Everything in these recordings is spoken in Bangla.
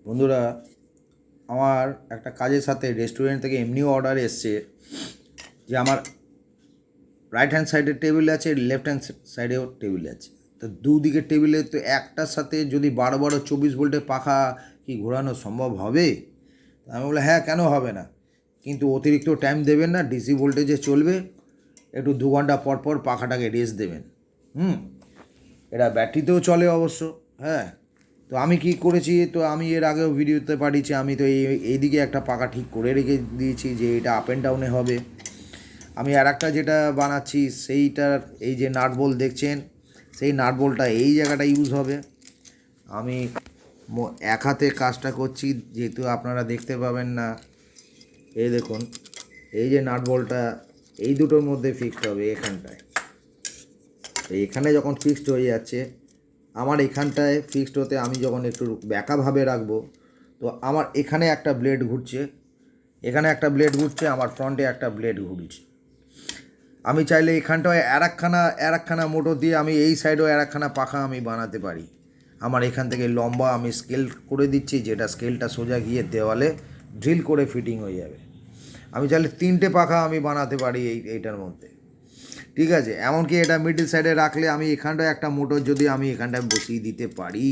বন্ধুরা, আমার একটা কাজের সাথে রেস্টুরেন্ট থেকে এমনিও অর্ডার এসছে যে আমার রাইট হ্যান্ড সাইডের টেবিল আছে, লেফট হ্যান্ড সাইডেও টেবিল আছে। তো দুদিকের টেবিলে তো একটার সাথে যদি 12-12 24 ভোল্টের পাখা কি ঘোরানো সম্ভব হবে? আমি বললাম হ্যাঁ, কেন হবে না, কিন্তু অতিরিক্ত টাইম দেবেন না, ডিসি ভোল্টেজে চলবে, একটু 2 ঘন্টা পর পর পাখাটাকে রেস্ট দেবেন। এটা ব্যাটারিতেও চলে অবশ্য। হ্যাঁ, তো আমি কি করেছি, তো আমি এর আগেও ভিডিওতে পাঠিয়েছি, আমি তো এইদিকে একটা পাখা ঠিক করে রেখে দিয়েছি যে এটা আপ অ্যান্ড ডাউনে হবে। আমি আর একটা যেটা বানাচ্ছি সেইটার এই যে নাট বোল্ট দেখছেন, সেই নাট বোল্টটা এই জায়গাটা ইউজ হবে। আমি এক হাতে কাজটা করছি, যেহেতু আপনারা দেখতে পাবেন না। এই দেখুন, এই যে নাট বোল্টটা এই দুটোর মধ্যে ফিক্সড হবে এখানটায়। এখানে যখন ফিক্সড হয়ে যাচ্ছে, আমার এখানটায় ফিক্সড হতে আমি যখন একটু ব্যাকাভাবে রাখবো, তো আমার এখানে একটা ব্লেড ঘুরছে, এখানে একটা ব্লেড ঘুরছে, আমার ফ্রন্টে একটা ব্লেড ঘুরছে। আমি চাইলে এখানটায় আর একখানা মোটর দিয়ে আমি এই সাইডেও আর একখানা পাখা আমি বানাতে পারি। আমার এখান থেকে লম্বা আমি স্কেল করে দিচ্ছি, যেটা স্কেলটা সোজা গিয়ে দেওয়ালে ড্রিল করে ফিটিং হয়ে যাবে। আমি চাইলে 3টে পাখা আমি বানাতে পারি এইটার মধ্যে। ঠিক আছে, এমনকি এটা মিডল সাইডে রাখলে আমি এখানটায় একটা মোটর যদি আমি এখানটায় বসিয়ে দিতে পারি,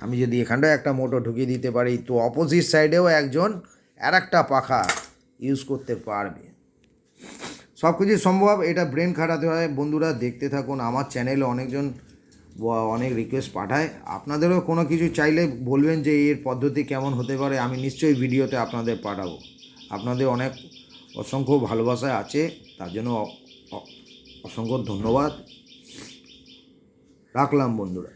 আমি যদি এখানটায় একটা মোটর ঢুকিয়ে দিতে পারি, তো অপোজিট সাইডেও একজন আর একটা পাখা ইউজ করতে পারবে। সব কিছুই সম্ভব, এটা ব্রেন খাটাতে হয়। বন্ধুরা দেখতে থাকুন, আমার চ্যানেলে অনেকজন অনেক রিকোয়েস্ট পাঠায়। আপনাদেরও কোনো কিছু চাইলে বলবেন যে এর পদ্ধতি কেমন হতে পারে, আমি নিশ্চয়ই ভিডিওতে আপনাদের পাঠাবো। আপনাদের অনেক অসংখ্য ভালোবাসা আছে, তার জন্য অসংখ্য ধন্যবাদ। রাখলাম বন্ধুরা।